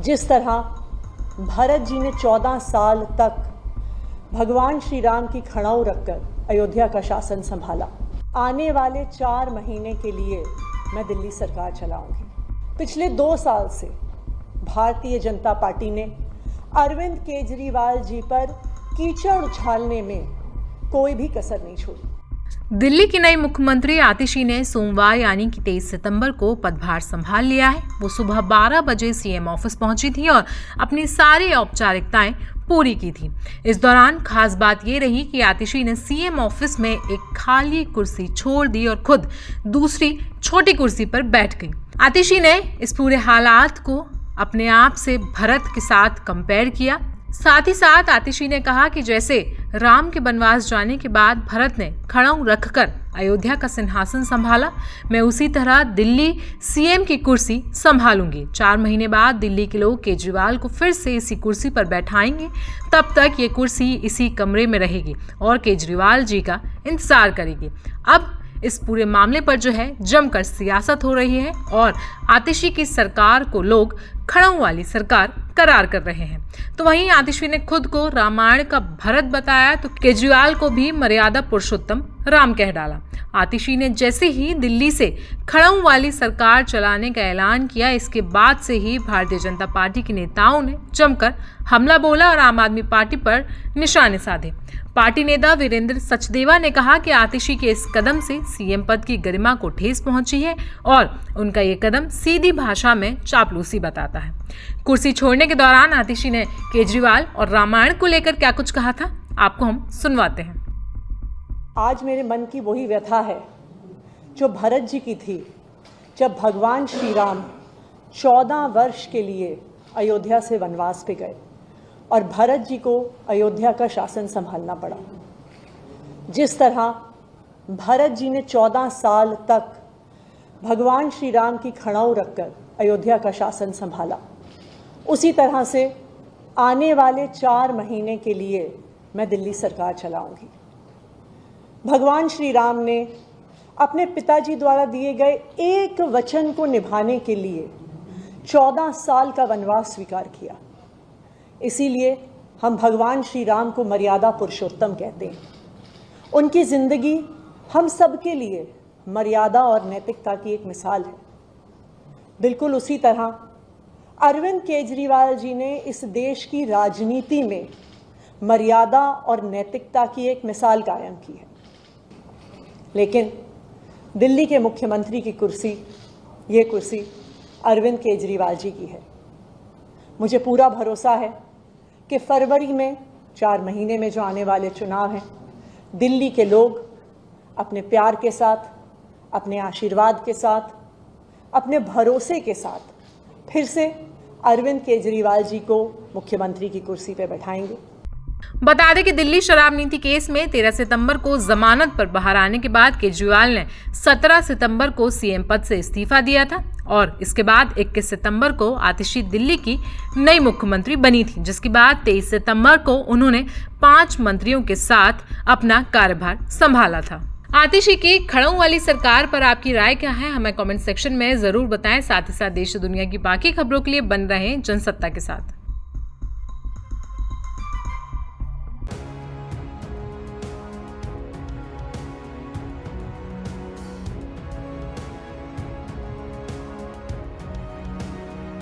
जिस तरह भरत जी ने 14 साल तक भगवान श्री राम की खड़ाऊ रखकर अयोध्या का शासन संभाला, आने वाले 4 महीने के लिए मैं दिल्ली सरकार चलाऊंगी। पिछले 2 साल से भारतीय जनता पार्टी ने अरविंद केजरीवाल जी पर कीचड़ उछालने में कोई भी कसर नहीं छोड़ी। दिल्ली की नई मुख्यमंत्री आतिशी ने सोमवार यानी कि 23 सितंबर को पदभार संभाल लिया है। वो सुबह 12 बजे सीएम ऑफिस पहुंची थी और अपनी सारी औपचारिकताएं पूरी की थी। इस दौरान खास बात ये रही कि आतिशी ने सीएम ऑफिस में एक खाली कुर्सी छोड़ दी और खुद दूसरी छोटी कुर्सी पर बैठ गई। आतिशी ने इस पूरे हालात को अपने आप से भरत के साथ कंपेयर किया। साथ ही साथ आतिशी ने कहा कि जैसे राम के वनवास जाने के बाद भरत ने खड़ाऊ रखकर अयोध्या का सिंहासन संभाला, मैं उसी तरह दिल्ली सीएम की कुर्सी संभालूंगी। 4 महीने बाद दिल्ली के लोग केजरीवाल को फिर से इसी कुर्सी पर बैठाएंगे। तब तक ये कुर्सी इसी कमरे में रहेगी और केजरीवाल जी का इंतजार करेगी। अब इस पूरे मामले पर जो है जमकर सियासत हो रही है और आतिशी की सरकार को लोग खड़ाऊ वाली सरकार करार कर रहे हैं। तो वहीं आतिशी ने खुद को रामायण का भरत बताया तो केजरीवाल को भी मर्यादा पुरुषोत्तम राम कह डाला। आतिशी ने जैसे ही दिल्ली से खड़ाऊ वाली सरकार चलाने का ऐलान किया, इसके बाद से ही भारतीय जनता पार्टी के नेताओं ने जमकर हमला बोला और आम आदमी पार्टी पर निशाने साधे। पार्टी नेता वीरेंद्र सचदेवा ने कहा कि आतिशी के इस कदम से सीएम पद की गरिमा को ठेस पहुंची है और उनका ये कदम सीधी भाषा में चापलूसी बताता है। कुर्सी छोड़ने के दौरान आतिशी ने केजरीवाल और रामायण को लेकर क्या कुछ कहा था, आपको हम सुनवाते हैं। आज मेरे मन की वही व्यथा है जो भरत जी की थी, जब भगवान श्री राम 14 वर्ष के लिए अयोध्या से वनवास पे गए और भरत जी को अयोध्या का शासन संभालना पड़ा। जिस तरह भरत जी ने 14 साल तक भगवान श्री राम की खड़ाऊ रखकर अयोध्या का शासन संभाला, उसी तरह से आने वाले 4 महीने के लिए मैं दिल्ली सरकार चलाऊंगी। भगवान श्री राम ने अपने पिताजी द्वारा दिए गए एक वचन को निभाने के लिए 14 साल का वनवास स्वीकार किया। इसीलिए हम भगवान श्री राम को मर्यादा पुरुषोत्तम कहते हैं। उनकी जिंदगी हम सब के लिए मर्यादा और नैतिकता की एक मिसाल है। बिल्कुल उसी तरह अरविंद केजरीवाल जी ने इस देश की राजनीति में मर्यादा और नैतिकता की एक मिसाल कायम की है। लेकिन दिल्ली के मुख्यमंत्री की कुर्सी, ये कुर्सी अरविंद केजरीवाल जी की है। मुझे पूरा भरोसा है कि फरवरी में 4 महीने में जो आने वाले चुनाव हैं, दिल्ली के लोग अपने प्यार के साथ, अपने आशीर्वाद के साथ, अपने भरोसे के साथ फिर से अरविंद केजरीवाल जी को मुख्यमंत्री की कुर्सी पर बैठाएंगे। बता दें कि दिल्ली शराब नीति केस में 13 सितंबर को जमानत पर बाहर आने के बाद केजरीवाल ने 17 सितंबर को सीएम पद से इस्तीफा दिया था और इसके बाद 21 सितंबर को आतिशी दिल्ली की नई मुख्यमंत्री बनी थी, जिसके बाद 23 सितंबर को उन्होंने 5 मंत्रियों के साथ अपना कार्यभार संभाला था। आतिशी की खड़ाऊ वाली सरकार पर आपकी राय क्या है, हमें कमेंट सेक्शन में जरूर बताएं। साथ ही साथ देश दुनिया की बाकी खबरों के लिए बन रहे जनसत्ता के साथ।